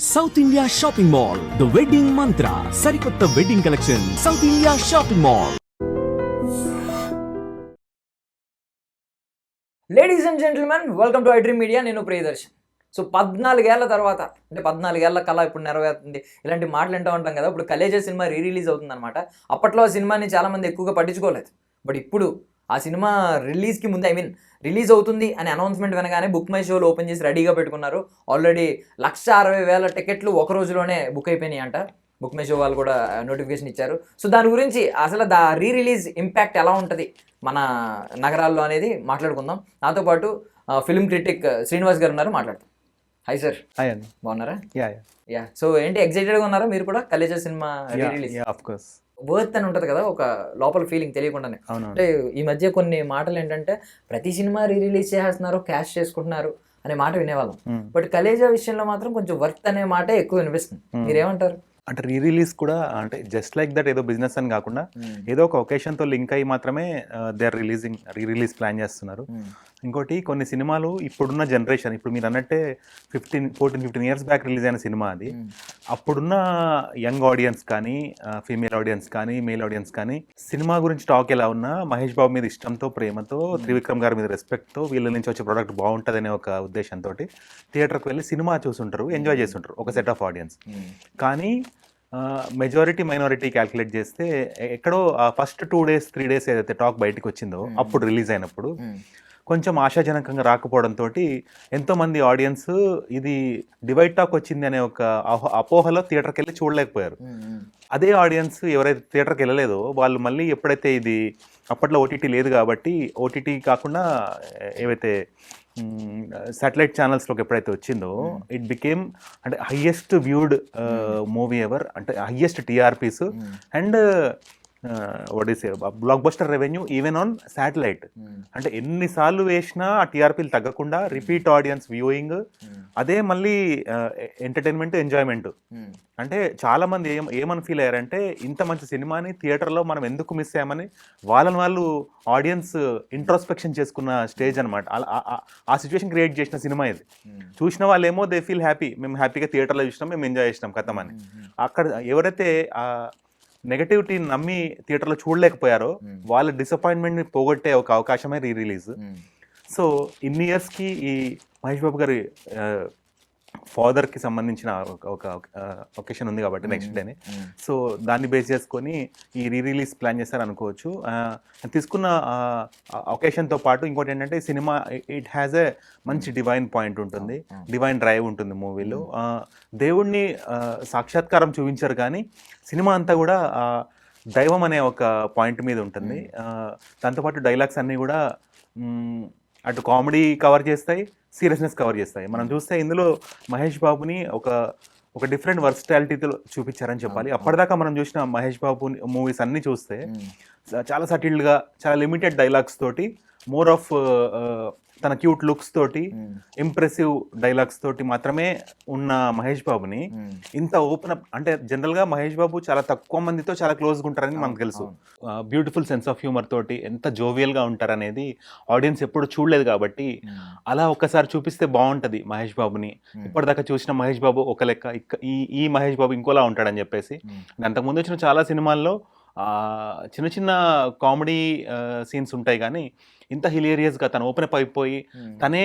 South India shopping mall the wedding Mantra సరికొత్త wedding collection South India shopping mall. Ladies and gentlemen, welcome to iDream Media. నేను Priyadarshan. So 14 ఏళ్ల తర్వాత, అంటే 14 ఏళ్ల కళ ఇప్పుడు నెరవేరుతుంది, ఇలాంటి మాటలు వింటూ ఉంటాం కదా. ఇప్పుడు కలేజా సినిమా రిలీజ్ అవుతుంది అనమాట. అప్పట్లో ఆ సినిమాని చాలామంది ఎక్కువగా పట్టించుకోలేదు. బట్ ఇప్పుడు ఆ సినిమా రిలీజ్కి ముందు, రిలీజ్ అవుతుంది అని అనౌన్స్మెంట్ వినగానే బుక్ మై షోలు ఓపెన్ చేసి రెడీగా పెట్టుకున్నారు. ఆల్రెడీ 160,000 టికెట్లు ఒక రోజులోనే బుక్ అయిపోయినాయి అంట. బుక్ మై షో వాళ్ళు కూడా నోటిఫికేషన్ ఇచ్చారు. సో దాని గురించి అసలు రిలీజ్ ఇంపాక్ట్ ఎలా ఉంటుంది మన నగరాల్లో అనేది మాట్లాడుకుందాం. నాతో పాటు ఫిల్మ్ క్రిటిక్ శ్రీనివాస్ గారు ఉన్నారు, మాట్లాడతాం. Hi sir. హాయ్ అండి. బాగున్నారా? యా. సో ఏంటి, ఎక్సైటెడ్గా ఉన్నారా మీరు కూడా Khaleja cinema release? Of course. Worth అని ఉంటుంది కదా, ఒక లోపల ఫీలింగ్ తెలియకుండానే. అంటే ఈ మధ్య కొన్ని మాటలు ఏంటంటే ప్రతి సినిమా రిలీజ్ చేస్తున్నారు, క్యాష్ చేసుకుంటున్నారు అనే మాట వినేవాళ్ళం. బట్ కలేజా విషయంలో మాత్రం కొంచెం వర్త్ అనే మాట ఎక్కువ వినిపిస్తుంది. మీరేమంటారు? అంటే రిలీజ్ కూడా అంటే జస్ట్ లైక్ దట్ ఏదో బిజినెస్ అని కాకుండా ఏదో ఒక ఒకేషన్తో లింక్ అయ్యి మాత్రమే దే ఆర్ రిలీజ్ ప్లాన్ చేస్తున్నారు. ఇంకోటి, కొన్ని సినిమాలు ఇప్పుడున్న జనరేషన్, ఇప్పుడు మీరు అన్నట్టే 14-15 ఇయర్స్ బ్యాక్ రిలీజ్ అయిన సినిమా అది. అప్పుడున్న యంగ్ ఆడియన్స్ కానీ, ఫీమేల్ ఆడియన్స్ కానీ, మేల్ ఆడియన్స్ కానీ, సినిమా గురించి టాక్ ఎలా ఉన్నా మహేష్ బాబు మీద ఇష్టంతో, ప్రేమతో, త్రివిక్రమ్ గారి మీద రెస్పెక్ట్తో, వీళ్ళ నుంచి వచ్చే ప్రోడక్ట్ బాగుంటుంది అనే ఒక ఉద్దేశంతో థియేటర్కి వెళ్ళి సినిమా చూసుంటారు, ఎంజాయ్ చేస్తుంటారు ఒక సెట్ ఆఫ్ ఆడియన్స్. కానీ మెజారిటీ మైనారిటీ క్యాల్కులేట్ చేస్తే ఎక్కడో ఫస్ట్ 2 days 3 days ఏదైతే టాక్ బయటకు వచ్చిందో అప్పుడు రిలీజ్ అయినప్పుడు కొంచెం ఆశాజనకంగా రాకపోవడంతో ఎంతోమంది ఆడియన్స్ ఇది డివైడ్ టాక్ వచ్చింది అనే ఒక అపోహలో థియేటర్కి వెళ్ళి చూడలేకపోయారు. అదే ఆడియన్స్ ఎవరైతే థియేటర్కి వెళ్ళలేదో వాళ్ళు మళ్ళీ ఎప్పుడైతే ఇది అప్పట్లో ఓటీటీ లేదు కాబట్టి, ఓటీటీ కాకుండా ఏవైతే సాటిలైట్ ఛానల్స్లోకి ఎప్పుడైతే వచ్చిందో ఇట్ బికేమ్ అంటే హయ్యెస్ట్ వ్యూడ్ మూవీ ఎవర్, అంటే highest TRPs and what is block buster revenue even on satellite. అంటే ఎన్నిసార్లు వేసినా ఆ టీఆర్పీలు తగ్గకుండా రిపీట్ ఆడియన్స్ వ్యూయింగ్, అదే మళ్ళీ ఎంటర్టైన్మెంట్, ఎంజాయ్మెంట్. అంటే చాలామంది ఏమని ఫీల్ అయ్యారంటే ఇంత మంచి సినిమాని థియేటర్లో మనం ఎందుకు మిస్ అయ్యామని వాళ్ళు ఆడియన్స్ ఇంట్రోస్పెక్షన్ చేసుకున్న స్టేజ్ అనమాట. ఆ సిచ్యువేషన్ క్రియేట్ చేసిన సినిమా ఇది. చూసిన వాళ్ళేమో దే ఫీల్ హ్యాపీ, మేము హ్యాపీగా థియేటర్లో చూసినాం, మేము ఎంజాయ్ చేసినాం కథమని. అక్కడ ఎవరైతే నెగటివిటీ నమ్మి థియేటర్లో చూడలేకపోయారో వాళ్ళ డిసప్పాయింట్మెంట్ని పోగొట్టే ఒక అవకాశమే రిలీజ్. సో ఇన్ని ఇయర్స్కి ఈ మహేష్ బాబు గారి ఫాదర్కి సంబంధించిన ఒక ఒకేషన్ ఉంది కాబట్టి నెక్స్ట్ డేనే, సో దాన్ని బేస్ చేసుకొని ఈ రిలీజ్ ప్లాన్ చేస్తారు అనుకోవచ్చు. తీసుకున్న ఒకేషన్తో పాటు ఇంకోటి ఏంటంటే సినిమా ఇట్ హ్యాజ్ ఎ మంచి డివైన్ పాయింట్ ఉంటుంది, డివైన్ డ్రైవ్ ఉంటుంది మూవీలో. దేవుణ్ణి సాక్షాత్కారం చూపించారు కానీ సినిమా అంతా కూడా దైవం అనే ఒక పాయింట్ మీద ఉంటుంది. దాంతోపాటు డైలాగ్స్ అన్నీ కూడా అటు కామెడీ కవర్ చేస్తాయి, సీరియస్నెస్ కవర్ చేస్తాయి. మనం చూస్తే ఇందులో మహేష్ బాబుని ఒక డిఫరెంట్ వర్స్టాలిటీతో చూపించారని చెప్పాలి. అప్పటిదాకా మనం చూసిన మహేష్ బాబు మూవీస్ అన్నీ చూస్తే చాలా సటిల్గా, చాలా లిమిటెడ్ డైలాగ్స్ తోటి, మోర్ ఆఫ్ తన క్యూట్ లుక్స్ తోటి, ఇంప్రెసివ్ డైలాగ్స్ తోటి మాత్రమే ఉన్న మహేష్ బాబుని ఇంత ఓపెన్ అప్, అంటే జనరల్గా మహేష్ బాబు చాలా తక్కువ మందితో చాలా క్లోజ్గా ఉంటారని మనకు తెలుసు. బ్యూటిఫుల్ సెన్స్ ఆఫ్ హ్యూమర్ తోటి ఎంత జోవియల్గా ఉంటారనేది ఆడియన్స్ ఎప్పుడు చూడలేదు కాబట్టి అలా ఒక్కసారి చూపిస్తే బాగుంటుంది మహేష్ బాబుని. ఇప్పటిదాకా చూసిన మహేష్ బాబు ఒక లెక్క, ఈ మహేష్ బాబు ఇంకోలా ఉంటాడని చెప్పేసి. అంతకుముందు వచ్చిన చాలా సినిమాల్లో చిన్న చిన్న కామెడీ సీన్స్ ఉంటాయి కానీ ఇంత హిలేరియస్గా తను ఓపెన్ అప్ అయిపోయి తనే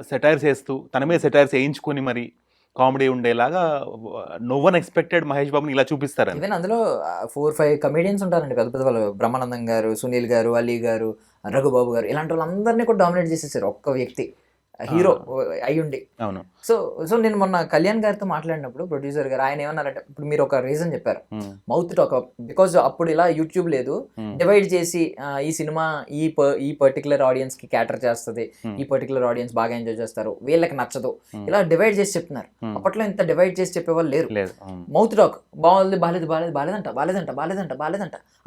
సెటైర్స్ వేస్తూ, తనమే సెటైర్స్ వేయించుకొని మరి కామెడీ ఉండేలాగా నో వన్ ఎక్స్పెక్టెడ్ మహేష్ బాబుని ఇలా చూపిస్తారు. ఈవెన్ అందులో 4-5 కమేడియన్స్ ఉంటారండి, పెద్ద పెద్ద వాళ్ళు. బ్రహ్మానందం గారు, సునీల్ గారు, అలీ గారు, రఘుబాబు గారు, ఇలాంటి వాళ్ళందరినీ కూడా డామినేట్ చేసేసారు ఒక్క వ్యక్తి, హీరో అయ్యుండి. అవును. సో నేను మొన్న కళ్యాణ్ గారితో మాట్లాడినప్పుడు ప్రొడ్యూసర్ గారు ఆయన ఏమన్నారంటే, ఇప్పుడు మీరు ఒక రీజన్ చెప్పారు, మౌత్ టాక్. బికాజ్ అప్పుడు ఇలా యూట్యూబ్ లేదు, డివైడ్ చేసి ఈ సినిమా ఈ పర్టికులర్ ఆడియన్స్ కి క్యాటర్ చేస్తుంది, ఈ పర్టికులర్ ఆడియన్స్ బాగా ఎంజాయ్ చేస్తారు, వీళ్ళకి నచ్చదు, ఇలా డివైడ్ చేసి చెప్తున్నారు. అప్పట్లో ఇంత డివైడ్ చేసి చెప్పేవాళ్ళు లేరు. మౌత్ టాక్, బాగుంది, బాలేదంట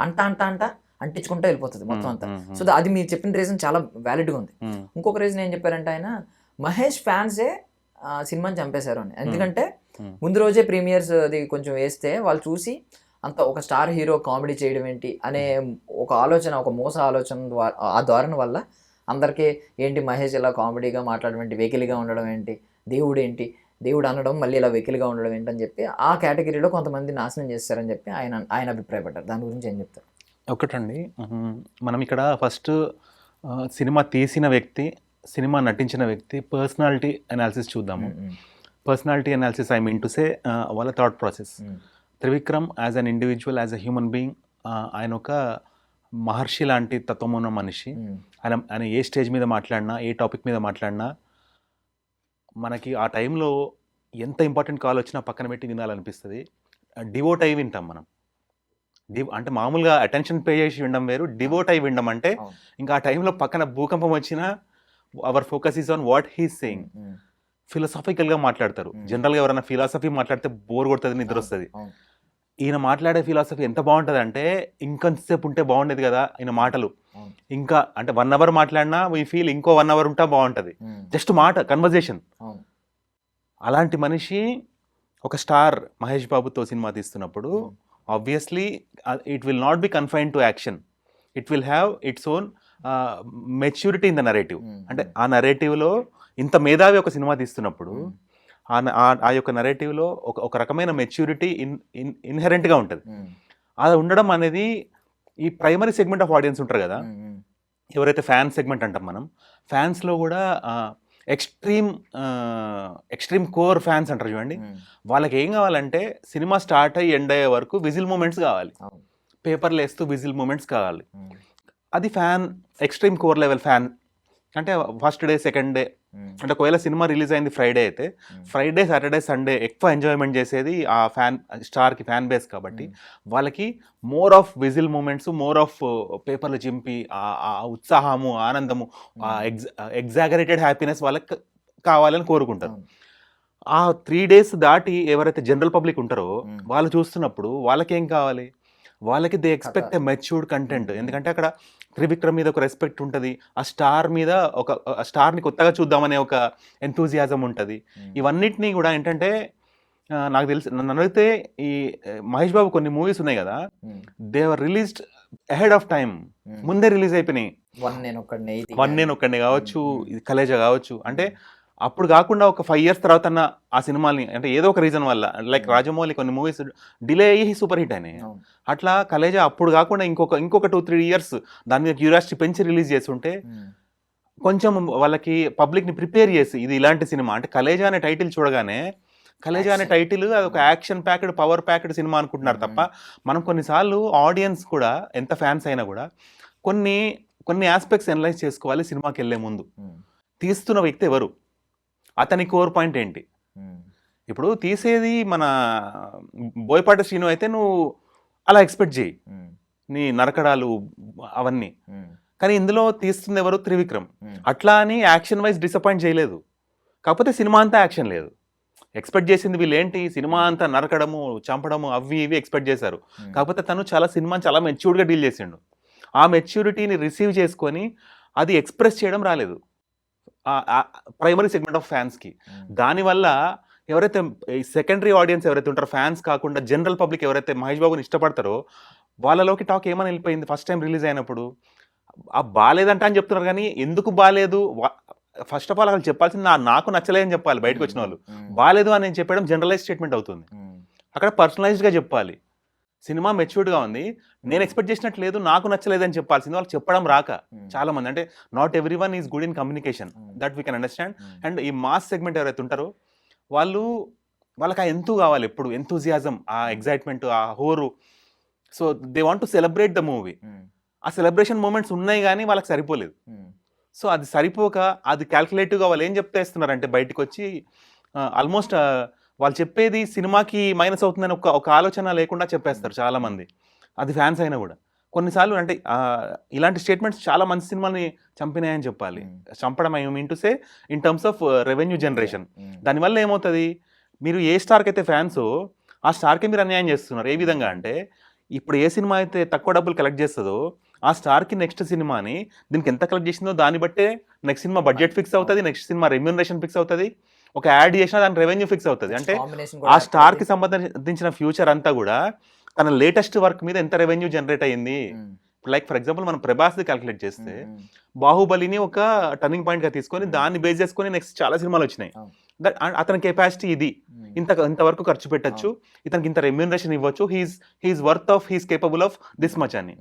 అంట అంటించుకుంటూ వెళ్ళిపోతుంది మొత్తం అంతా. సో అది మీరు చెప్పిన రీజన్ చాలా వ్యాలిడ్గా ఉంది. ఇంకొక రీజన్ ఏం చెప్పారంటే, ఆయన మహేష్ ఫ్యాన్సే సినిమాని చంపేశారు అని. ఎందుకంటే ముందు రోజే ప్రీమియర్స్ అది కొంచెం వేస్తే వాళ్ళు చూసి అంత ఒక స్టార్ హీరో కామెడీ చేయడం ఏంటి అనే ఒక ఆలోచన, ఒక మోస ఆలోచన ఆ ధోరణి వల్ల అందరికీ ఏంటి మహేష్ ఇలా కామెడీగా మాట్లాడడం ఏంటి, వెకిలిగా ఉండడం ఏంటి, దేవుడు ఏంటి, దేవుడు అనడం మళ్ళీ ఇలా వెకిలిగా ఉండడం ఏంటని చెప్పి ఆ కేటగిరీలో కొంతమంది నాశనం చేస్తారని చెప్పి ఆయన అభిప్రాయపడ్డారు. దాని గురించి ఏం చెప్తారు? ఒకటండి, మనం ఇక్కడ ఫస్ట్ సినిమా తీసిన వ్యక్తి, సినిమా నటించిన వ్యక్తి పర్సనాలిటీ అనాలిసిస్ చూద్దాము. Personality analysis I mean to say వాళ్ళ thought process. Trivikram as an individual, as a human being, ఆయన ఒక మహర్షి లాంటి తత్వం ఉన్న మనిషి. ఆయన ఏ స్టేజ్ మీద మాట్లాడినా, ఏ టాపిక్ మీద మాట్లాడినా మనకి ఆ టైంలో ఎంత ఇంపార్టెంట్ కాల్ వచ్చినా పక్కన పెట్టి వినాలనిపిస్తుంది. డివోట్ అయి వింటాం మనం. అంటే మామూలుగా అటెన్షన్ పే చేసి వినడం వేరు, డివోట్ అయి వినడం అంటే ఇంకా ఆ టైంలో పక్కన భూకంపం వచ్చినా our focus is on what he's saying. ఫిలాసఫికల్గా మాట్లాడతారు. జనరల్గా ఎవరైనా ఫిలాసఫీ మాట్లాడితే బోర్ కొడుతుంది, నిద్ర వస్తుంది. ఈయన మాట్లాడే ఫిలాసఫీ ఎంత బాగుంటుంది అంటే ఇంకొంతసేపు ఉంటే బాగుండేది కదా ఈయన మాటలు. ఇంకా అంటే 1 hour మాట్లాడినా వీ ఫీల్ ఇంకో 1 hour ఉంటా బాగుంటుంది. జస్ట్ మాట, కన్వర్జేషన్. అలాంటి మనిషి ఒక స్టార్ మహేష్ బాబుతో సినిమా తీస్తున్నప్పుడు obviously it will not be confined to action. It will have its own maturity in the narrative. అంటే ఆ నరేటివ్లో ఇంత మేధావి ఒక సినిమా తీస్తున్నప్పుడు ఆ యొక్క నరేటివ్లో ఒక రకమైన మెచ్యూరిటీ ఇన్హెరెంట్గా ఉంటుంది. అది ఉండడం అనేది ఈ ప్రైమరీ సెగ్మెంట్ ఆఫ్ ఆడియన్స్ ఉంటారు కదా, ఎవరైతే ఫ్యాన్ సెగ్మెంట్ అంటాం మనం, ఫ్యాన్స్లో కూడా ఎక్స్ట్రీమ్ కోర్ ఫ్యాన్స్ అంటారు చూడండి, వాళ్ళకి ఏం కావాలంటే సినిమా స్టార్ట్ అయ్యి ఎండ్ అయ్యే వరకు విజిల్ మూమెంట్స్ కావాలి, పేపర్లు వేస్తూ విజిల్ మూమెంట్స్ కావాలి. అది fan, extreme core level fan. అంటే ఫస్ట్ డే, సెకండ్ డే, అంటే ఒకవేళ సినిమా రిలీజ్ అయింది ఫ్రైడే అయితే ఫ్రైడే, సాటర్డే, సండే ఎక్కువ ఎంజాయ్మెంట్ చేసేది ఆ స్టార్కి ఫ్యాన్ బేస్. కాబట్టి వాళ్ళకి more of whistle moments, more of పేపర్లు చింపి ఆ ఉత్సాహము, ఆనందము, ఆ ఎగ్జాగరేటెడ్ హ్యాపీనెస్ వాళ్ళకి కావాలని కోరుకుంటారు. ఆ 3 days దాటి ఎవరైతే జనరల్ పబ్లిక్ ఉంటారో వాళ్ళు చూస్తున్నప్పుడు వాళ్ళకేం కావాలి, వాళ్ళకి they expect a matured content. ఎందుకంటే అక్కడ త్రివిక్రమ్ మీద ఒక రెస్పెక్ట్ ఉంటుంది, ఆ స్టార్ మీద ఒక స్టార్ని కొత్తగా చూద్దామనే ఒక ఎంతూజియాజం ఉంటుంది. ఇవన్నిటినీ కూడా ఏంటంటే నాకు తెలిసి, నన్ను అడిగితే ఈ మహేష్ బాబు కొన్ని మూవీస్ ఉన్నాయి కదా, they were released ahead of time, ముందే రిలీజ్ అయిపోయినాయి. వన్ నేను ఒక్కడిని కావచ్చు, కలేజా కావచ్చు. అంటే అప్పుడు కాకుండా ఒక 5 years తర్వాత అన్న ఆ సినిమాని, అంటే ఏదో ఒక రీజన్ వల్ల, లైక్ రాజమౌళి కొన్ని మూవీస్ డిలే అయ్యి సూపర్ హిట్ అయినాయి. అట్లా కలేజా అప్పుడు కాకుండా ఇంకొక 2-3 years దాని మీద క్యూరియాసిటీ పెంచి రిలీజ్ చేస్తుంటే కొంచెం వాళ్ళకి పబ్లిక్ని ప్రిపేర్ చేసి ఇది ఇలాంటి సినిమా, అంటే కలేజా అనే టైటిల్ చూడగానే, కలేజా అనే టైటిల్ అది ఒక action packed, power packed cinema అనుకుంటున్నారు తప్ప, మనం కొన్నిసార్లు ఆడియన్స్ కూడా ఎంత ఫ్యాన్స్ అయినా కూడా కొన్ని ఆస్పెక్ట్స్ అనలైజ్ చేసుకోవాలి సినిమాకి వెళ్ళే ముందు. తీస్తున్న వ్యక్తి ఎవరు, అతని కోర్ పాయింట్ ఏంటి. ఇప్పుడు తీసేది మన బోయపాటి శ్రీను అయితే నువ్వు అలా ఎక్స్పెక్ట్ చేయి, నీ నరకడాలు అవన్నీ. కానీ ఇందులో తీస్తుంది ఎవరు, త్రివిక్రమ్. అట్లా అని యాక్షన్ వైజ్ డిసప్పాయింట్ చేయలేదు, కాకపోతే సినిమా అంతా యాక్షన్ లేదు. ఎక్స్పెక్ట్ చేసింది వీళ్ళు ఏంటి, సినిమా అంతా నరకడము, చంపడము, అవి ఇవి ఎక్స్పెక్ట్ చేశారు. కాకపోతే తను సినిమాని చాలా మెచ్యూర్డ్గా డీల్ చేసిండు. ఆ మెచ్యూరిటీని రిసీవ్ చేసుకొని అది ఎక్స్ప్రెస్ చేయడం రాలేదు ప్రైమరీ సెగ్మెంట్ ఆఫ్ ఫ్యాన్స్కి. దానివల్ల ఎవరైతే సెకండరీ ఆడియన్స్ ఎవరైతే ఉంటారో, ఫ్యాన్స్ కాకుండా జనరల్ పబ్లిక్ ఎవరైతే మహేష్ బాబుని ఇష్టపడతారో వాళ్ళలోకి టాక్ ఏమని వెళ్ళిపోయింది, ఫస్ట్ టైం రిలీజ్ అయినప్పుడు బాగాలేదంట అని చెప్తున్నారు. కానీ ఎందుకు బాగాలేదు, ఫస్ట్ ఆఫ్ ఆల్ అసలు చెప్పాల్సింది నాకు నచ్చలేదని చెప్పాలి. బయటకు వచ్చిన వాళ్ళు బాగాలేదు అని చెప్పడం జనరలైజ్ స్టేట్మెంట్ అవుతుంది. అక్కడ పర్సనలైజ్డ్గా చెప్పాలి, సినిమా మెచ్యూర్డ్గా ఉంది, నేను ఎక్స్పెక్ట్ చేసినట్టు లేదు, నాకు నచ్చలేదని చెప్పాల్సింది వాళ్ళకి చెప్పడం రాక చాలా మంది. అంటే not every one is good in communication, that we can understand. And ఈ మాస్ సెగ్మెంట్ ఎవరైతే ఉంటారో వాళ్ళకి ఆ ఎంతూ కావాలి, ఎప్పుడు ఎంతూజియాజం, ఆ ఎగ్జైట్మెంట్, ఆ హోరు. So they want to celebrate the movie. ఆ సెలబ్రేషన్ మూమెంట్స్ ఉన్నాయి కానీ వాళ్ళకి సరిపోలేదు. సో అది సరిపోక అది క్యాల్కులేటివ్గా వాళ్ళు ఏం చెప్తేస్తున్నారంటే బయటకు వచ్చి ఆల్మోస్ట్ వాళ్ళు చెప్పేది సినిమాకి మైనస్ అవుతుందని ఒక ఆలోచన లేకుండా చెప్పేస్తారు చాలామంది, అది ఫ్యాన్స్ అయినా కూడా. కొన్నిసార్లు అంటే ఇలాంటి స్టేట్మెంట్స్ చాలా మంచి సినిమాని చంపినాయని చెప్పాలి. చంపడం I mean to say in terms of revenue generation. దానివల్ల ఏమవుతుంది, మీరు ఏ స్టార్కి అయితే ఫ్యాన్సో ఆ స్టార్కి మీరు అన్యాయం చేస్తున్నారు. ఏ విధంగా అంటే ఇప్పుడు ఏ సినిమా అయితే తక్కువ డబ్బులు కలెక్ట్ చేస్తుందో ఆ స్టార్కి నెక్స్ట్ సినిమాని దీనికి ఎంత కలెక్ట్ చేసిందో దాన్ని బట్టే నెక్స్ట్ సినిమా బడ్జెట్ ఫిక్స్ అవుతుంది, నెక్స్ట్ సినిమా రెమ్యూనరేషన్ ఫిక్స్ అవుతుంది, ఒక యాడ్ చేసినా దాని రెవెన్యూ ఫిక్స్ అవుతుంది. అంటే ఆ స్టార్కి సంబంధించిన ఫ్యూచర్ అంతా కూడా తన లేటెస్ట్ వర్క్ మీద ఎంత రెవెన్యూ జనరేట్ అయ్యింది. లైక్ ఫర్ ఎగ్జాంపుల్ మనం ప్రభాస్ది క్యాలిక్యులేట్ చేస్తే బాహుబలిని ఒక టర్నింగ్ పాయింట్గా తీసుకొని దాన్ని బేస్ చేసుకొని నెక్స్ట్ చాలా సినిమాలు వచ్చినాయి. దట్ అతని కెపాసిటీ ఇది, ఇంతవరకు ఖర్చు పెట్టచ్చు, ఇతనికి ఇంత రెమ్యూనరేషన్ ఇవ్వచ్చు, he's worth of, he's capable of this much అని.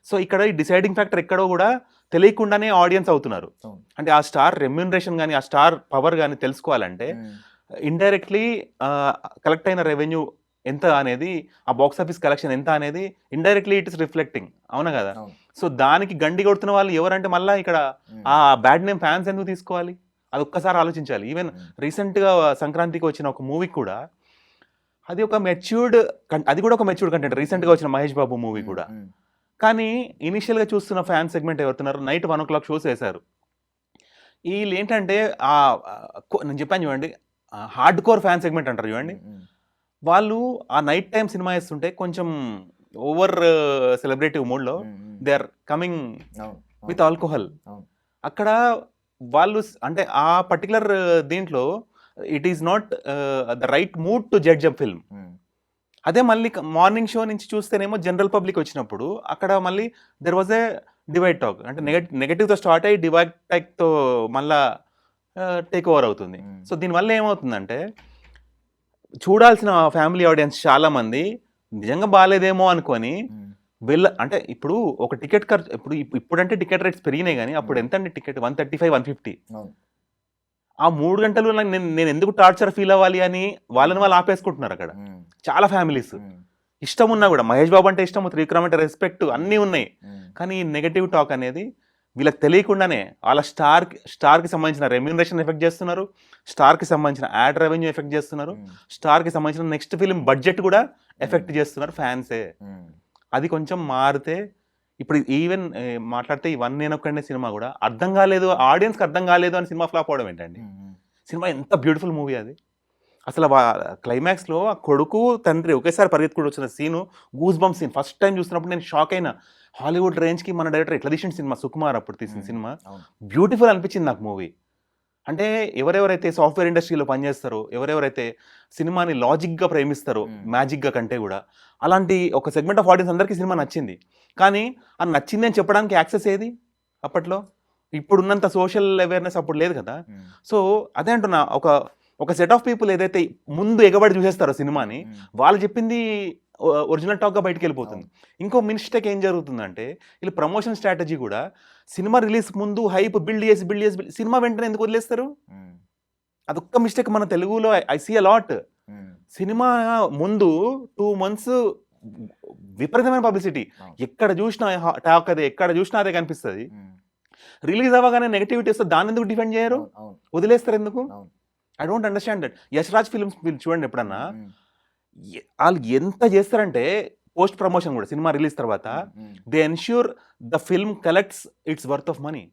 సో ఇక్కడ ఈ డిసైడింగ్ ఫ్యాక్టర్ ఎక్కడో కూడా తెలియకుండానే ఆడియన్స్ అవుతున్నారు. అంటే ఆ స్టార్ రెమ్యూనరేషన్ కానీ ఆ స్టార్ పవర్ కానీ తెలుసుకోవాలంటే ఇండైరెక్ట్లీ కలెక్ట్ అయిన రెవెన్యూ ఎంత అనేది, ఆ బాక్స్ ఆఫీస్ కలెక్షన్ ఎంత అనేది ఇండైరెక్ట్లీ ఇట్ ఇస్ రిఫ్లెక్టింగ్, అవునా కదా? సో దానికి గండి కొడుతున్న వాళ్ళు ఎవరంటే మళ్ళీ ఇక్కడ ఆ బ్యాడ్ నేమ్ ఫ్యాన్స్ ఎందుకు తీసుకోవాలి, అది ఒక్కసారి ఆలోచించాలి. ఈవెన్ రీసెంట్గా సంక్రాంతికి వచ్చిన ఒక మూవీ కూడా అది ఒక మెచ్యూర్డ్, అది కూడా ఒక మెచ్యూర్డ్ కంటెంట్, రీసెంట్గా వచ్చిన మహేష్ బాబు మూవీ కూడా. కానీ ఇనిషియల్గా చూస్తున్న ఫ్యాన్ సెగ్మెంట్ ఎవరుతున్నారు, నైట్ 1 o'clock షోస్ వేశారు. వీళ్ళు ఏంటంటే నేను చెప్పాను చూడండి, హార్డ్ కోర్ ఫ్యాన్ సెగ్మెంట్ అంటారు చూడండి, వాళ్ళు ఆ నైట్ టైం సినిమా వేస్తుంటే కొంచెం ఓవర్ సెలబ్రేటివ్ మూడ్లో they are coming with alcohol. అక్కడ వాళ్ళు అంటే ఆ పర్టికులర్ దీంట్లో it is not the right mood to judge a film. అదే మళ్ళీ మార్నింగ్ షో నుంచి చూస్తేనేమో జనరల్ పబ్లిక్ వచ్చినప్పుడు అక్కడ మళ్ళీ there was a divide talk, అంటే నెగటివ్తో స్టార్ట్ అయ్యి డివైడ్ టాక్తో మళ్ళా టేక్ ఓవర్ అవుతుంది. సో దీనివల్ల ఏమవుతుందంటే చూడాల్సిన ఫ్యామిలీ ఆడియన్స్ చాలా మంది నిజంగా బాగాలేదేమో అనుకొని అంటే ఇప్పుడు ఒక టికెట్ ఖర్చు, ఇప్పుడంటే టికెట్ రేట్స్ పెరిగినాయి, కానీ అప్పుడు ఎంత అండి టికెట్? 135, 150. ఆ 3 గంటలు నేను ఎందుకు టార్చర్ ఫీల్ అవ్వాలి అని వాళ్ళు ఆపేసుకుంటున్నారు అక్కడ చాలా ఫ్యామిలీస్. ఇష్టం ఉన్నా కూడా, మహేష్ బాబు అంటే ఇష్టం, త్రివిక్రమ్ అంటే రెస్పెక్ట్, అన్నీ ఉన్నాయి, కానీ నెగటివ్ టాక్ అనేది వీళ్ళకి తెలియకుండానే వాళ్ళ స్టార్కి సంబంధించిన రెమ్యూనరేషన్ ఎఫెక్ట్ చేస్తున్నారు, స్టార్కి సంబంధించిన యాడ్ రెవెన్యూ ఎఫెక్ట్ చేస్తున్నారు, స్టార్కి సంబంధించిన నెక్స్ట్ ఫిలిం బడ్జెట్ కూడా ఎఫెక్ట్ చేస్తున్నారు ఫ్యాన్సే. అది కొంచెం మారితే, ఇప్పుడు ఈవెన్ మాట్లాడితే ఈ 1 నేను ఒక్కడే సినిమా కూడా అర్థం కాలేదు, ఆడియన్స్కి అర్థం కాలేదు అని సినిమా ఫ్లాప్ అవడం ఏంటండి? సినిమా ఎంత బ్యూటిఫుల్ మూవీ అది. అసలు క్లైమాక్స్లో ఆ కొడుకు తండ్రి ఒకేసారి పరిగెత్తుకుని వచ్చిన scene, goose bump scene, first time చూసినప్పుడు నేను షాక్ అయినా. హాలీవుడ్ రేంజ్కి మన డైరెక్టర్ ఎట్లా తీసిన సినిమా, సుకుమార్ అప్పుడు తీసిన సినిమా, బ్యూటిఫుల్ అనిపించింది నాకు మూవీ. అంటే ఎవరెవరైతే సాఫ్ట్వేర్ ఇండస్ట్రీలో పనిచేస్తారో, ఎవరెవరైతే సినిమాని లాజిక్గా ప్రేమిస్తారో మ్యాజిక్గా కంటే కూడా, అలాంటి ఒక సెగ్మెంట్ ఆఫ్ ఆడియన్స్ అందరికీ సినిమా నచ్చింది. కానీ ఆ నచ్చింది అని చెప్పడానికి యాక్సెస్ ఏది అప్పట్లో? ఇప్పుడున్నంత సోషల్ అవేర్నెస్ అప్పుడు లేదు కదా. సో అదే అంటున్నా, ఒక సెట్ ఆఫ్ పీపుల్ ఏదైతే ముందు ఎగబడి చూసేస్తారో సినిమాని, వాళ్ళు చెప్పింది ఒరిజినల్ టాక్గా బయటకు వెళ్ళిపోతుంది. ఇంకో మిస్టేక్ ఏం జరుగుతుందంటే, వీళ్ళు ప్రమోషన్ స్ట్రాటజీ కూడా సినిమా రిలీజ్ ముందు హైప్ బిల్డ్ చేసి సినిమా వెంటనే ఎందుకు వదిలేస్తారు? అదొక్క మిస్టేక్ మన తెలుగులో I see a lot. Cinema ముందు 2 months విపరీతమైన పబ్లిసిటీ, ఎక్కడ చూసినా టాక్ అదే, ఎక్కడ చూసినా అదే కనిపిస్తుంది. రిలీజ్ అవ్వగానే నెగటివిటీ వస్తే దాన్ని ఎందుకు డిఫెండ్ చేయరు, వదిలేస్తారు ఎందుకు? I don't understand that. Yash Raj films చూడండి, ఎప్పుడన్నా వాళ్ళు ఎంత చేస్తారంటే పోస్ట్ ప్రమోషన్ కూడా సినిమా రిలీజ్ తర్వాత they ensure the film collects it's worth of money.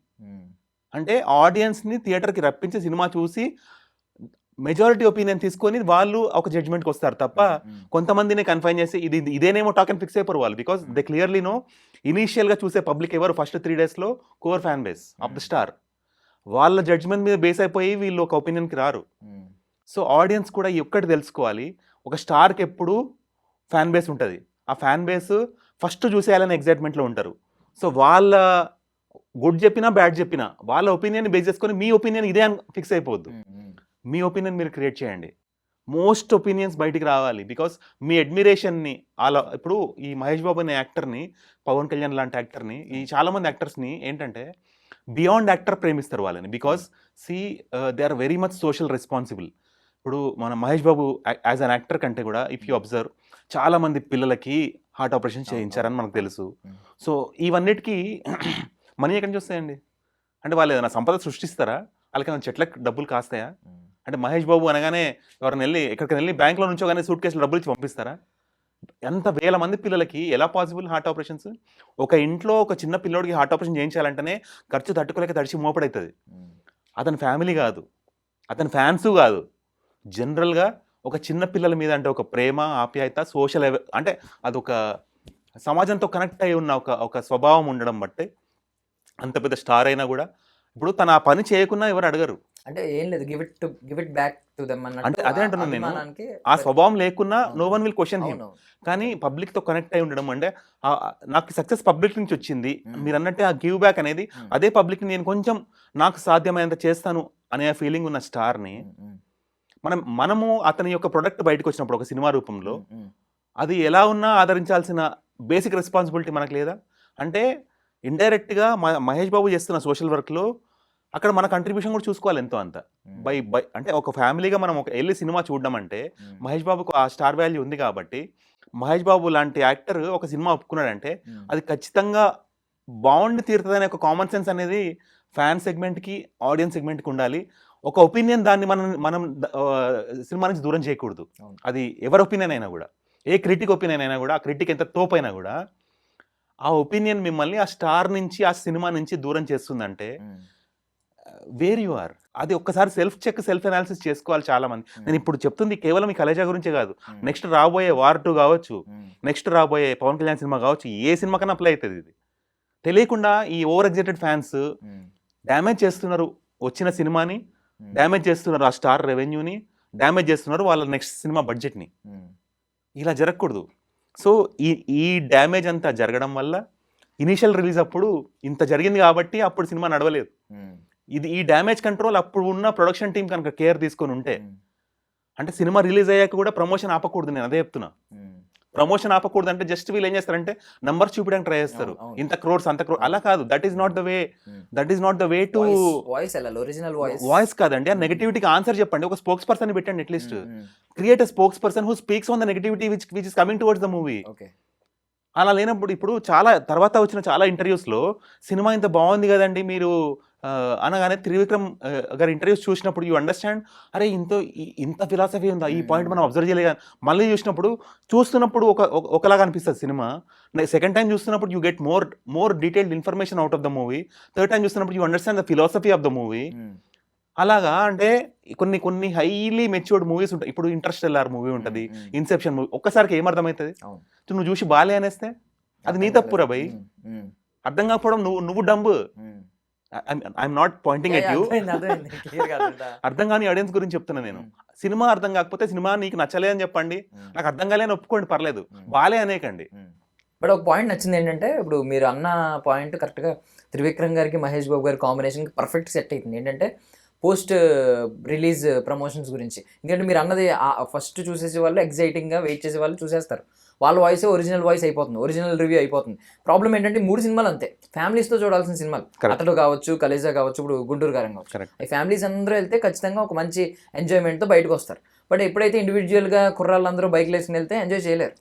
అంటే ఆడియన్స్ని థియేటర్కి రప్పించి సినిమా చూసి మెజారిటీ ఒపీనియన్ తీసుకొని వాళ్ళు ఒక జడ్జ్మెంట్కి వస్తారు తప్ప కొంతమందిని కన్ఫైన్ చేసి ఇదేనేమో టాక్ అండ్ ఫిక్స్ అయిపోరు వాళ్ళు. బికాస్ దే క్లియర్లీ నో ఇనీషియల్గా చూసే పబ్లిక్ ఎవరు, first 3 days core fan base of the star. వాళ్ళ జడ్జ్మెంట్ మీద బేస్ అయిపోయి వీళ్ళు ఒక ఒపీనియన్కి రారు. సో ఆడియన్స్ కూడా ఒక్కటి తెలుసుకోవాలి, ఒక స్టార్కి ఎప్పుడు ఫ్యాన్ బేస్ ఉంటుంది. ఆ ఫ్యాన్ బేస్ ఫస్ట్ చూసేయాలని ఎగ్జైట్మెంట్లో ఉంటారు. సో వాళ్ళ గుడ్ చెప్పినా బ్యాడ్ చెప్పినా వాళ్ళ ఒపీనియన్ బేస్ చేసుకొని మీ ఒపీనియన్ ఇదే అని ఫిక్స్ అయిపోవద్దు. మీ ఒపీనియన్ మీరు క్రియేట్ చేయండి. మోస్ట్ ఒపీనియన్స్ బయటికి రావాలి. బికాస్ మీ అడ్మిరేషన్ని అలా, ఇప్పుడు ఈ మహేష్ బాబు అనే యాక్టర్ని, పవన్ కళ్యాణ్ లాంటి యాక్టర్ని, ఈ చాలామంది యాక్టర్స్ని ఏంటంటే బియాండ్ యాక్టర్ ప్రేమిస్తారు వాళ్ళని. Because they are very much social responsible. ఇప్పుడు మన Mahesh Babu as an actor కంటే కూడా ఇఫ్ యూ అబ్జర్వ్ చాలామంది పిల్లలకి హార్ట్ ఆపరేషన్ చేయించారని మనకు తెలుసు. సో ఇవన్నిటికీ మనీ ఎక్కడి నుంచి వస్తాయండి? అంటే వాళ్ళు ఏదైనా సంపద సృష్టిస్తారా? వాళ్ళకి ఏమైనా చెట్లకు డబ్బులు కాస్తాయా? అంటే మహేష్ బాబు అనగానే ఎవరిని ఎక్కడికి వెళ్ళి బ్యాంక్లో నుంచో కానీ సూట్ కేసులు డబ్బులు ఇచ్చి పంపిస్తారా? ఎంత వేల మంది పిల్లలకి ఎలా పాసిబుల్ హార్ట్ ఆపరేషన్స్? ఒక ఇంట్లో ఒక చిన్న పిల్లోడికి హార్ట్ ఆపరేషన్ చేయించాలంటేనే ఖర్చు తట్టుకోలేక తడిచి మోపడవుతుంది. అతని ఫ్యామిలీ కాదు, అతని ఫ్యాన్స్ కాదు, జనరల్గా ఒక చిన్న పిల్లల మీద అంటే ఒక ప్రేమ, ఆప్యాయత, సోషల్ అంటే అదొక సమాజంతో కనెక్ట్ అయి ఉన్న ఒక స్వభావం ఉండడం బట్టి అంత పెద్ద స్టార్ అయినా కూడా ఇప్పుడు తన ఆ పని చేయకున్నా ఎవరు అడగరు. అంటే ఏం లేదు, give it back to them అంటే అదే అంటున్నాను నేను. ఆ స్వభావం లేకున్నా no one will question him. కానీ పబ్లిక్తో కనెక్ట్ అయి ఉండడం అంటే నాకు సక్సెస్ పబ్లిక్ నుంచి వచ్చింది, మీరు అన్నట్టే ఆ గివ్ బ్యాక్ అనేది అదే పబ్లిక్ నేను కొంచెం నాకు సాధ్యమైనంత చేస్తాను అనే ఫీలింగ్ ఉన్న స్టార్ని మనము అతని యొక్క ప్రొడక్ట్ బయటకు వచ్చినప్పుడు ఒక సినిమా రూపంలో అది ఎలా ఉన్నా ఆదరించాల్సిన బేసిక్ రెస్పాన్సిబిలిటీ మనకు లేదా? అంటే ఇండైరెక్ట్గా మహేష్ బాబు చేస్తున్న సోషల్ వర్క్లో అక్కడ మన కంట్రిబ్యూషన్ కూడా చూసుకోవాలి ఎంతో అంత. బై అంటే ఒక ఫ్యామిలీగా మనం వెళ్ళి సినిమా చూడడం అంటే మహేష్ బాబుకు ఆ స్టార్ వాల్యూ ఉంది కాబట్టి, మహేష్ బాబు లాంటి యాక్టర్ ఒక సినిమా ఒప్పుకున్నాడంటే అది ఖచ్చితంగా బాగుండి తీరుతుందనే ఒక కామన్ సెన్స్ అనేది ఫ్యాన్ సెగ్మెంట్కి, ఆడియన్స్ సెగ్మెంట్కి ఉండాలి. ఒక ఒపీనియన్ దాన్ని మనం సినిమా నుంచి దూరం చేయకూడదు. అది ఎవరి ఒపీనియన్ అయినా కూడా, ఏ క్రిటిక్ ఒపీనియన్ అయినా కూడా, ఆ క్రిటిక్ ఎంత తోపైనా కూడా ఆ ఒపీనియన్ మిమ్మల్ని ఆ స్టార్ నుంచి, ఆ సినిమా నుంచి దూరం చేస్తుందంటే వేర్ యు ఆర్. అది ఒక్కసారి సెల్ఫ్ అనాలిసిస్ చేసుకోవాలి చాలా మంది. నేను ఇప్పుడు చెప్తుంది కేవలం ఈ కలేజా గురించే కాదు, నెక్స్ట్ రాబోయే వార్ 2 కావచ్చు, నెక్స్ట్ రాబోయే పవన్ కళ్యాణ్ సినిమా కావచ్చు, ఏ సినిమా కన్నా అప్లై అవుతుంది. ఇది తెలియకుండా ఈ ఓవర్ ఎగ్జైటెడ్ ఫ్యాన్స్ డ్యామేజ్ చేస్తున్నారు వచ్చిన సినిమాని, డ్యామేజ్ చేస్తున్నారు ఆ స్టార్ రెవెన్యూని, డ్యామేజ్ చేస్తున్నారు వాళ్ళ నెక్స్ట్ సినిమా బడ్జెట్ని. ఇలా జరగకూడదు. సో ఈ డ్యామేజ్ అంతా జరగడం వల్ల ఇనీషియల్ రిలీజ్ అప్పుడు ఇంత జరిగింది కాబట్టి అప్పుడు సినిమా నడవలేదు. ఈ డ్యామేజ్ కంట్రోల్ అప్పుడు ఉన్న ప్రొడక్షన్ టీం కనుక కేర్ తీసుకొని ఉంటే, అంటే సినిమా రిలీజ్ అయ్యాక కూడా ప్రమోషన్ ఆపకూడదు. నేను అదే చెప్తున్నా, ప్రమోషన్ ఆపకూడదు. అంటే జస్ట్ వీళ్ళు ఏం చేస్తారంటే నంబర్స్ చూపించడానికి ట్రై చేస్తారు, ఇంత క్రోర్స్ అంత క్రోర్. అలా కాదు, that is not the way. That is not the way to voice కాదండి. ఆ నెగటివిటీకి ఆన్సర్ చెప్పండి, ఒక స్పోక్స్ పర్సన్ పెట్టండి. At least create a spokes person who speaks on the negativity which is coming towards the movie. అలా లేనప్పుడు ఇప్పుడు చాలా తర్వాత వచ్చిన చాలా ఇంటర్వ్యూస్లో సినిమా ఇంత బాగుంది కదండి మీరు అనగానే త్రివిక్రమ్ గారి ఇంటర్వ్యూస్ చూసినప్పుడు యూ అండర్స్టాండ్, అరే ఇంత ఫిలాసఫీ ఉందా, ఈ పాయింట్ మనం అబ్జర్వ్ చేయలేదు. మళ్ళీ చూస్తున్నప్పుడు ఒకలాగా అనిపిస్తుంది సినిమా. సెకండ్ టైం చూస్తున్నప్పుడు you get more detailed information out of the movie. Third time చూస్తున్నప్పుడు you understand the philosophy of the movie. అలాగా అంటే కొన్ని హైలీ మెచ్యూర్డ్ మూవీస్ ఉంటాయి. ఇప్పుడు ఇంటర్స్టెల్లార్ మూవీ ఉంటుంది, ఇన్సెప్షన్ మూవీ. ఒక్కసారికి ఏమర్థమవుతుంది? నువ్వు చూసి బాలే అనేస్తే అది నీ తప్పురా భయ్. అర్థం కాకపోవడం నువ్వు డంబు. I'm not Poynting at you. అర్థం కాని ఆడియన్స్ గురించి చెప్తున్నా నేను. సినిమా అర్థం కాకపోతే సినిమా నీకు నచ్చలే అని చెప్పండి, నాకు అర్థం కాలే అని ఒప్పుకోండి, పర్లేదు, బాలే అనేకండి. బట్ ఒక పాయింట్ నచ్చింది ఏంటంటే, ఇప్పుడు మీరు అన్న పాయింట్ కరెక్ట్గా త్రివిక్రమ్ గారికి మహేష్ బాబు గారి కాంబినేషన్కి పర్ఫెక్ట్ సెట్ అవుతుంది. ఏంటంటే పోస్ట్ రిలీజ్ ప్రమోషన్స్ గురించి. ఎందుకంటే మీరు అన్నది ఫస్ట్ చూసేసే వాళ్ళు ఎగ్జైటింగ్గా వెయిట్ చేసే వాళ్ళు చూసేస్తారు, వాళ్ళ వాయిస్ ఒరిజినల్ వాయిస్ అయిపోతుంది, ఒరిజినల్ రివ్యూ అయిపోతుంది. ప్రాబ్లం ఏంటంటే 3 సినిమాలు అంతే, ఫ్యామిలీస్తో చూడాల్సిన సినిమాలు. అతడు కావచ్చు, కలేజా కావచ్చు, ఇప్పుడు గుంటూరు కారం కావచ్చు. ఈ ఫ్యామిలీస్ అందరూ వెళ్తే ఖచ్చితంగా ఒక మంచి ఎంజాయ్మెంట్తో బయటకు వస్తారు. బట్ ఎప్పుడైతే ఇండివిజువల్గా కుర్రాళ్ళందరూ బైక్లు వేసుకుని వెళ్తే ఎంజాయ్ చేయలేరు.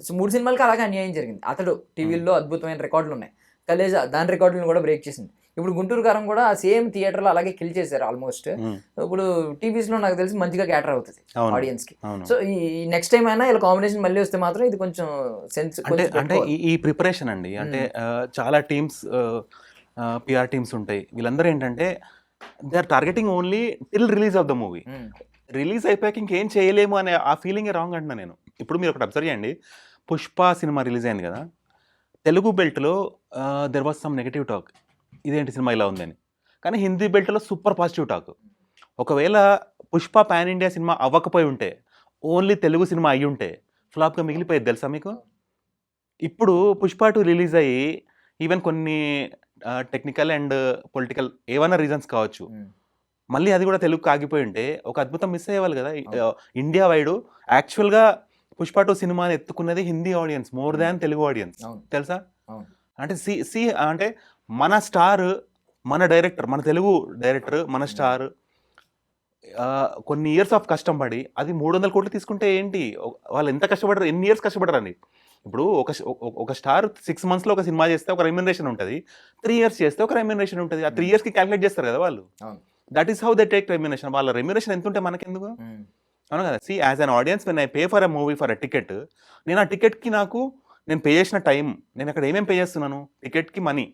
సో 3 సినిమాలకి అలాగే అన్యాయం జరిగింది. అతడు టీవీల్లో అద్భుతమైన రికార్డులు ఉన్నాయి, కలేజా దాని రికార్డులను కూడా బ్రేక్ చేసింది. ఇప్పుడు గుంటూరు కారం కూడా సేమ్ థియేటర్లో అలాగే కిల్ చేశారు ఆల్మోస్ట్. ఇప్పుడు టీవీస్లో నాకు తెలిసి మంచిగా క్యాటర్ అవుతుంది ఆడియన్స్కి. సో ఈ నెక్స్ట్ టైం అయినా ఇలా కాంబినేషన్ మళ్ళీ వస్తే మాత్రం ఇది కొంచెం సెన్స్ అంటే ఈ ప్రిపరేషన్ అండి. అంటే చాలా టీమ్స్, పిఆర్ టీమ్స్ ఉంటాయి. వీళ్ళందరూ ఏంటంటే they are targeting only till release of the movie. Release అయిపోయాక ఇంకేం చేయలేము అనే ఆ ఫీలింగ్ రాంగ్ అంటున్నా నేను. ఇప్పుడు మీరు ఒకటి అబ్జర్వ్ చేయండి, పుష్ప సినిమా రిలీజ్ అయింది కదా, తెలుగు బెల్ట్లో there was some negative talk, ఇదేంటి సినిమా ఇలా ఉందని. కానీ హిందీ బెల్ట్లో సూపర్ పాజిటివ్ టాక్. ఒకవేళ పుష్ప పాన్ ఇండియా సినిమా అవ్వకపోయి ఉంటే, ఓన్లీ తెలుగు సినిమా అయ్యి ఉంటే ఫ్లాప్గా మిగిలిపోయేది తెలుసా మీకు? ఇప్పుడు పుష్ప 2 రిలీజ్ అయ్యి ఈవెన్ కొన్ని టెక్నికల్ అండ్ పొలిటికల్ ఏమైనా రీజన్స్ కావచ్చు, మళ్ళీ అది కూడా తెలుగుకి ఆగిపోయి ఉంటే ఒక అద్భుతం మిస్ అయ్యేవాళ్ళు కదా. ఇండియా వైడ్ యాక్చువల్గా పుష్ప 2 సినిమాని ఎత్తుకున్నది Hindi audience more than Telugu audience, తెలుసా? అంటే అంటే మన స్టార్, మన డైరెక్టర్, మన తెలుగు డైరెక్టర్, మన స్టార్ కొన్ని ఇయర్స్ ఆఫ్ కష్టం పడి అది 300 కోట్లు తీసుకుంటే ఏంటి, వాళ్ళు ఎంత కష్టపడరు, ఎన్ని ఇయర్స్ కష్టపడరండి. ఇప్పుడు ఒక స్టార్ 6 monthsలో ఒక సినిమా చేస్తే ఒక రెమ్యూనరేషన్ ఉంటుంది, 3 years చేస్తే ఒక రెమ్యూనరేషన్ ఉంటుంది. ఆ 3 yearsకి క్యాలిక్యులేట్ చేస్తారు కదా వాళ్ళు. That is how they take remuneration. వాళ్ళ రెమ్యూనరేషన్ ఎంత ఉంటే మనకెందుకు? అవును కదా. C as an audience when I pay for a movie for a ticket, నేను ఆ టికెట్కి నేను పే చేసిన టైం, నేను అక్కడ ఏమేమి పే చేస్తున్నాను, టికెట్కి మనీ,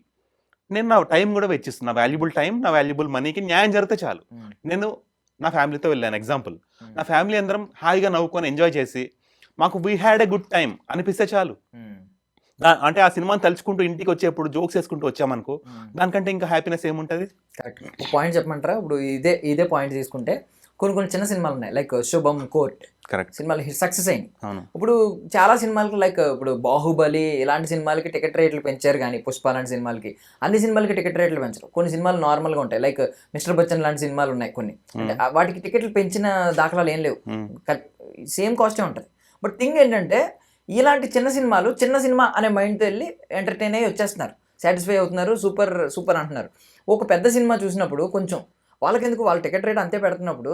నేను నా టైం కూడా వెచ్చిస్తున్నా, వాల్యుబుల్ టైం, నా వాల్యుబుల్ మనీకి న్యాయం జరిగితే చాలు. నేను నా ఫ్యామిలీతో వెళ్ళాను, ఎగ్జాంపుల్, నా ఫ్యామిలీ అందరం హాయిగా నవ్వుకొని ఎంజాయ్ చేసి మాకు we had a good time అనిపిస్తే చాలు. అంటే ఆ సినిమాని తలుచుకుంటూ ఇంటికి వచ్చేప్పుడు జోక్స్ వేసుకుంటూ వచ్చామనుకో, దానికంటే ఇంకా హ్యాపీనెస్ ఏముంటుంది? కరెక్ట్. పాయింట్ చెప్పమంటారా? ఇప్పుడు ఇదే పాయింట్ తీసుకుంటే కొన్ని చిన్న సినిమాలు ఉన్నాయి, లైక్ శుభం, కోర్ట్, కరెక్ట్. సినిమాలు సక్సెస్ అయింది. అవును. ఇప్పుడు చాలా సినిమాలకి లైక్ ఇప్పుడు బాహుబలి ఇలాంటి సినిమాలకి టికెట్ రేట్లు పెంచారు, కానీ పుష్ప లాంటి సినిమాలకి అన్ని సినిమాలకి టికెట్ రేట్లు పెంచరు. కొన్ని సినిమాలు నార్మల్గా ఉంటాయి, లైక్ మిస్టర్ బచ్చన్ లాంటి సినిమాలు ఉన్నాయి కొన్ని, అంటే వాటికి టికెట్లు పెంచిన దాఖలాలు ఏం లేవు, సేమ్ కాస్టే ఉంటుంది. బట్ థింగ్ ఏంటంటే ఇలాంటి చిన్న సినిమాలు చిన్న సినిమా అనే మైండ్తో వెళ్ళి ఎంటర్టైన్ అయ్యి వచ్చేస్తున్నారు, సాటిస్ఫై అవుతున్నారు, సూపర్ సూపర్ అంటున్నారు. ఒక పెద్ద సినిమా చూసినప్పుడు కొంచెం వాళ్ళకెందుకు, వాళ్ళ టికెట్ రేట్ అంతే పెడుతున్నప్పుడు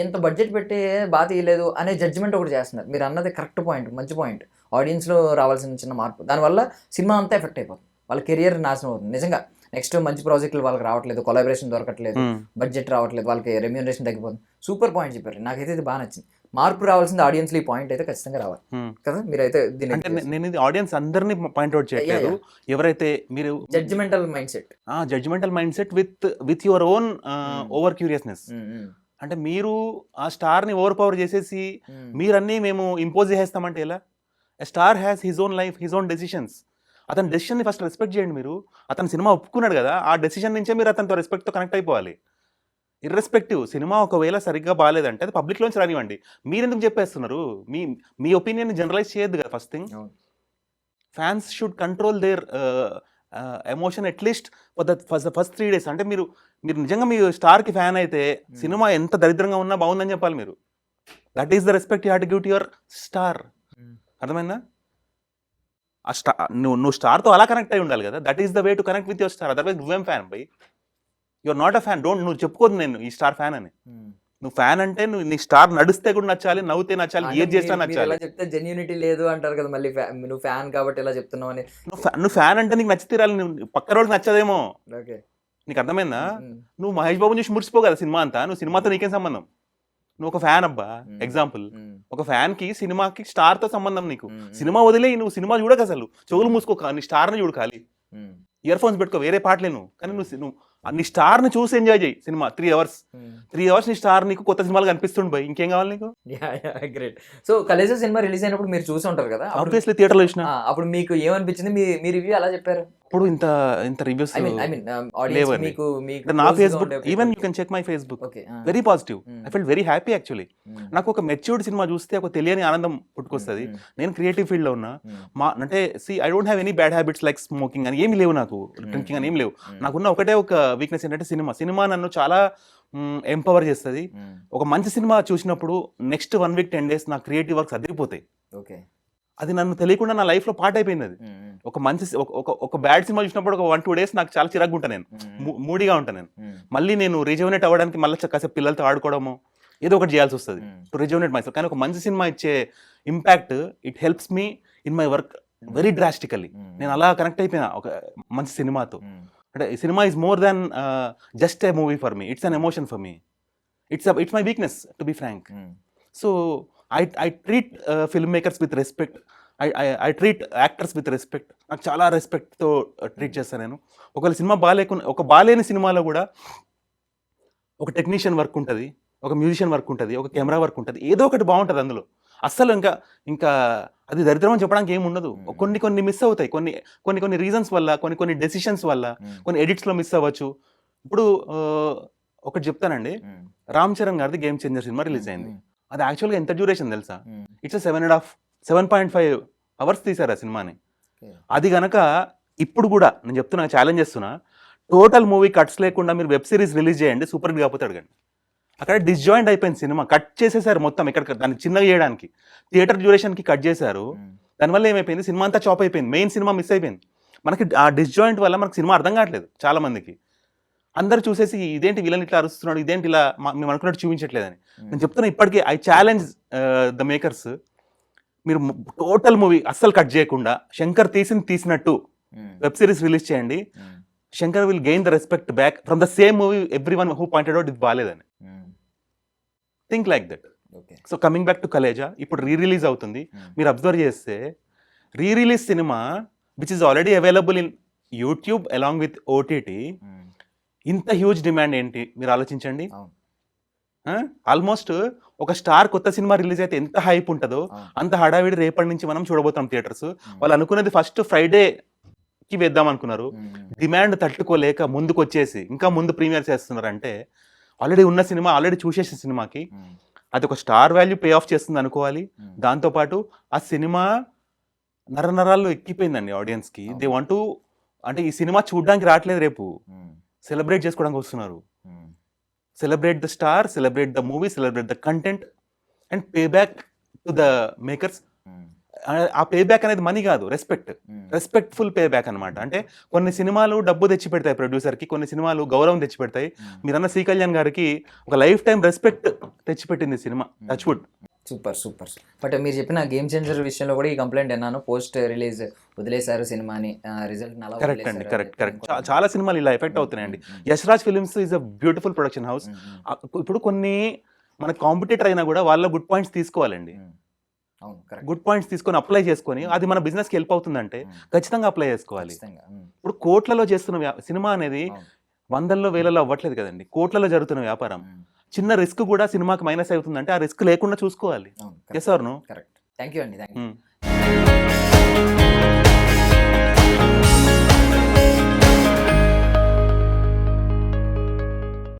ఎంత బడ్జెట్ పెట్టి బాగా తీయలేదు అనే జడ్జిమెంట్ ఒకటి చేస్తున్నారు. మీరు అన్నది కరెక్ట్ పాయింట్, మంచి పాయింట్. ఆడియన్స్లో రావాల్సిన చిన్న మార్పు, దానివల్ల సినిమా అంతా ఎఫెక్ట్ అయిపోతుంది, వాళ్ళ కెరియర్ నాశనం అవుతుంది. నిజంగా నెక్స్ట్ మంచి ప్రాజెక్టులు వాళ్ళకి రావట్లేదు, కొలాబరేషన్ దొరకట్లేదు, బడ్జెట్ రావట్లేదు, వాళ్ళకి రెమ్యూనరేషన్ తగ్గిపోతుంది. సూపర్ పాయింట్ చెప్పారు, నాకైతే ఇది బాగా నచ్చింది. మార్పు రావాల్సింది ఆడియన్స్లో, ఈ పాయింట్ అయితే ఖచ్చితంగా రావాలి కదా. మీరైతే అంటే నేను ఇది ఆడియన్స్ అందరినీ పాయింట్అవుట్ చేయట్లేదు, ఎవరైతే మీరు judgemental mind set with your own over curiousness. అంటే మీరు ఆ స్టార్ ని ఓవర్ పవర్ చేసేసి మీరన్నీ మేము ఇంపోజ్ చేసేస్తామంటే ఎలా? Star has his own life, his own decisions. అతని డెసిషన్ ని ఫస్ట్ రెస్పెక్ట్ చేయండి. మీరు అతని సినిమా ఒప్పుకున్నాడు కదా, ఆ డెసిషన్ నుంచే మీరు అతనితో రెస్పెక్ట్తో కనెక్ట్ అయిపోవాలి. ఇర్రెస్పెక్టివ్, సినిమా ఒకవేళ సరిగ్గా బాగాలేదంటే అది పబ్లిక్లోంచి రానివ్వండి. మీరెందుకు చెప్పేస్తున్నారు? మీ ఒపీనియన్ జనరలైజ్ చేయొద్దు కదా. First thing, fans should control there emotion at least first 3 days. అంటే మీరు నిజంగా మీ స్టార్కి ఫ్యాన్ అయితే సినిమా ఎంత దరిద్రంగా ఉన్నా బాగుందని చెప్పాలి మీరు. That is the respect you have to give to your star. అర్థమైందా? ఆ స్టార్ నువ్వు స్టార్తో అలా కనెక్ట్ అయి ఉండాలి కదా. That is the way to connect with your star. Otherwise నువ్వేం ఫ్యాన్ బై? You're not a fan. నువ్వు చెప్పుకోదు నేను ఈ స్టార్ ఫ్యాన్ అని. నువ్వు ఫ్యాన్ అంటే నువ్వు నీ స్టార్ నడిస్తే కూడా నచ్చాలి, నవ్వుతే నచ్చాలి, ఏది చేసినా నచ్చాలి. చెప్తే జెన్యూనిటీ లేదు అంటారు కదా మళ్ళీ, నువ్వు ఫ్యాన్ కాబట్టి ఇలా చెప్తున్నావు అని. నువ్వు ఫ్యాన్ అంటే నీకు నచ్చి తీరాలి, నువ్వు పక్క రోజుకి నచ్చదేమో. నీకు అర్థమైందా? నువ్వు మహేష్ బాబుని చూసి మురిసిపో కదా సినిమా అంతా. నువ్వు సినిమాతో నీకేం సంబంధం? నువ్వు ఒక ఫ్యాన్ అబ్బా. ఎగ్జాంపుల్, ఒక ఫ్యాన్ కి సినిమాకి స్టార్ తో సంబంధం. నీకు సినిమా వదిలే, నువ్వు సినిమా చూడక అసలు చెవులు మూసుకో, నీ స్టార్ ని చూడకాలి, ఇయర్ ఫోన్స్ పెట్టుకో, వేరే పాటలేను. కానీ నువ్వు నీ స్టార్ ని చూసి ఎంజాయ్ చేయి సినిమా. 3 hours నీ స్టార్ నీకు కొత్త సినిమాలు కనిపిస్తుంది పోయి, ఇంకేం కావాలి నీకు? Great. So Khaleja cinema release అయినప్పుడు మీరు చూసి ఉంటారు కదా, ఆబ్వియస్లీ థియేటర్లో చూసిన. అప్పుడు మీకు ఏమనిపించింది? మీ రివ్యూ అలా చెప్పారు. అప్పుడు ఇంత రివ్యూస్ నా Facebook, even you can check my Facebook, very positive. I felt very happy actually. నాకు ఒక మెచ్యూర్డ్ సినిమా చూస్తే ఒక తెలియని ఆనందం పుట్టుకొస్తుంది. నేను క్రియేటివ్ ఫీల్డ్ లో ఉన్నా, అంటే I don't have any bad habits like smoking అని ఏమి లేవు, నాకు డ్రింకింగ్ అని ఏం లేవు. నాకున్న ఒకటే ఒక వీక్నెస్ ఏంటంటే సినిమా నన్ను చాలా ఎంపవర్ చేస్తుంది. ఒక మంచి సినిమా చూసినప్పుడు నెక్స్ట్ 1 week 10 days నా క్రియేటివ్ వర్క్స్ అదిరిపోతాయి. అది నన్ను తెలియకుండా నా లైఫ్ లో పార్ట్ అయిపోయింది. అది ఒక మంచి ఒక బ్యాడ్ సినిమా చూసినప్పుడు ఒక 1-2 days నాకు చాలా చిరాగ్గా ఉంటాను, నేను మూడీగా ఉంటాను. నేను మళ్ళీ నేను రిజువనేట్ అవ్వడానికి మళ్ళీ కాసేపు పిల్లలతో ఆడుకోవడము ఏదో ఒకటి చేయాల్సి వస్తుంది టు రిజువనేట్ మై సెల్ఫ్. కానీ ఒక మంచి సినిమా ఇచ్చే impact, it helps me in my work very drastically. నేను అలా కనెక్ట్ అయిపోయినా ఒక మంచి సినిమాతో. అంటే ఈ cinema is more than just a movie for me, it's an emotion for me. It's my weakness to be frank. So I treat filmmakers with respect. I treat actors with respect. నాకు చాలా రెస్పెక్ట్తో treat చేస్తాను నేను. ఒకవేళ cinema బాలేని సినిమాలో కూడా ఒక technician work ఉంటుంది, ఒక మ్యూజిషియన్ వర్క్ ఉంటుంది, ఒక కెమెరా వర్క్ ఉంటుంది, ఏదో ఒకటి బాగుంటుంది అందులో. అస్సలు ఇంకా అది దరిద్రం అని చెప్పడానికి ఏమి ఉండదు. కొన్ని మిస్ అవుతాయి, కొన్ని రీజన్స్ వల్ల, కొన్ని డెసిషన్స్ వల్ల, కొన్ని ఎడిట్స్లో మిస్ అవ్వచ్చు. ఇప్పుడు ఒకటి చెప్తానండి, రామ్ చరణ్ గారిది గేమ్ చేంజర్ సినిమా రిలీజ్ అయింది. అది యాక్చువల్గా ఎంత డ్యూరేషన్ తెలుసా? ఇట్స్ 7.5 hours తీశారు ఆ సినిమాని. అది కనుక ఇప్పుడు కూడా నేను చెప్తున్నా, ఛాలెంజ్ చేస్తున్నా, టోటల్ మూవీ కట్స్ లేకుండా మీరు వెబ్ సిరీస్ రిలీజ్ చేయండి, సూపర్ హిట్ కాకపోతే అడగండి. అక్కడ డిస్జాయింట్ అయిపోయింది సినిమా, కట్ చేసేసారు మొత్తం. ఇక్కడ దాన్ని చిన్నగా చేయడానికి థియేటర్ డ్యూరేషన్కి కట్ చేశారు. దానివల్ల ఏమైపోయింది, సినిమా అంతా చాప్ అయిపోయింది, మెయిన్ సినిమా మిస్ అయిపోయింది. మనకి ఆ డిస్జాయింట్ వల్ల మనకు సినిమా అర్థం కావట్లేదు చాలా మందికి. అందరు చూసేసి ఇదేంటి వీళ్ళని ఇట్లా అరుస్తున్నాడు, ఇదేంటి ఇలా మేము అనుకున్నట్టు చూపించట్లేదని. నేను చెప్తున్నా ఇప్పటికే, ఐ ఛాలెంజ్ ద మేకర్స్, మీరు టోటల్ మూవీ అస్సలు కట్ చేయకుండా శంకర్ తీసినట్టు వెబ్ సిరీస్ రిలీజ్ చేయండి. Shankar will gain the respect back from the same movie every one who pointed out ఇది బాగాలేదని. Think like that. So coming back to Khaleja, ఇప్పుడు release అవుతుంది. మీరు అబ్జర్వ్ చేస్తే release cinema which is already available in YouTube along with OTT, ఇంత huge demand ఏంటి మీరు ఆలోచించండి. ఆల్మోస్ట్ ఒక స్టార్ కొత్త సినిమా రిలీజ్ అయితే ఎంత హైప్ ఉంటుందో అంత హడావిడి రేపటి నుంచి మనం చూడబోతాం థియేటర్స్. వాళ్ళు అనుకున్నది ఫస్ట్ ఫ్రైడేకి వేద్దాం అనుకున్నారు, డిమాండ్ తట్టుకోలేక ముందుకు వచ్చేసి ఇంకా ముందు ప్రీమియర్ చేస్తున్నారు. అంటే ఆల్రెడీ ఉన్న సినిమా, ఆల్రెడీ చూసేసిన సినిమాకి అది ఒక స్టార్ వాల్యూ పే ఆఫ్ చేస్తుంది అనుకోవాలి. దాంతోపాటు ఆ సినిమా నరనరాల్లో ఎక్కిపోయిందండి ఆడియన్స్కి. దే వాంట్ టు, అంటే ఈ సినిమా చూడడానికి రావట్లేదు, రేపు సెలబ్రేట్ చేసుకోవడానికి వస్తున్నారు. Celebrate the star, celebrate the movie, celebrate the content and pay back to the makers. ఆ పే బ్యాక్ అనేది మనీ కాదు, రెస్పెక్ట్ఫుల్ పే బ్యాక్ అనమాట. అంటే కొన్ని సినిమాలు డబ్బు తెచ్చి పెడతాయి ప్రొడ్యూసర్కి, కొన్ని సినిమాలు గౌరవం తెచ్చి పెడతాయి. మీరన్న సి కళ్యాణ్ గారికి ఒక లైఫ్ టైం రెస్పెక్ట్ తెచ్చిపెట్టింది సినిమా టచ్వుడ్. సూపర్. బట్ మీరు చెప్పిన గేమ్ చేంజర్ విషయంలో కూడా ఈ కంప్లైంట్ విన్నాను, పోస్ట్ రిలీజ్ వదిలేశారు సినిమాని, రిజల్ట్ కరెక్ట్ అండి, కరెక్ట్. చాలా సినిమాలు ఇలా ఎఫెక్ట్ అవుతున్నాయండి. Yash Raj films is a beautiful production house. ఇప్పుడు కొన్ని మన కాంపిటీటర్ అయినా కూడా వాళ్ళ గుడ్ పాయింట్స్ తీసుకోవాలండి. గుడ్ పాయింట్స్ తీసుకొని అప్లై చేసుకొని అది మన బిజినెస్కి హెల్ప్ అవుతుందంటే ఖచ్చితంగా అప్లై చేసుకోవాలి. ఇప్పుడు కోట్లలో చేస్తున్న సినిమా అనేది వందల్లో వేలలో అవ్వట్లేదు కదండి, కోట్లలో జరుగుతున్న వ్యాపారం. చిన్న రిస్క్ కూడా సినిమాకి మైనస్ అవుతుందంటే ఆ రిస్క్ లేకుండా చూసుకోవాలి. Yes or no? Correct. Thank you అండి.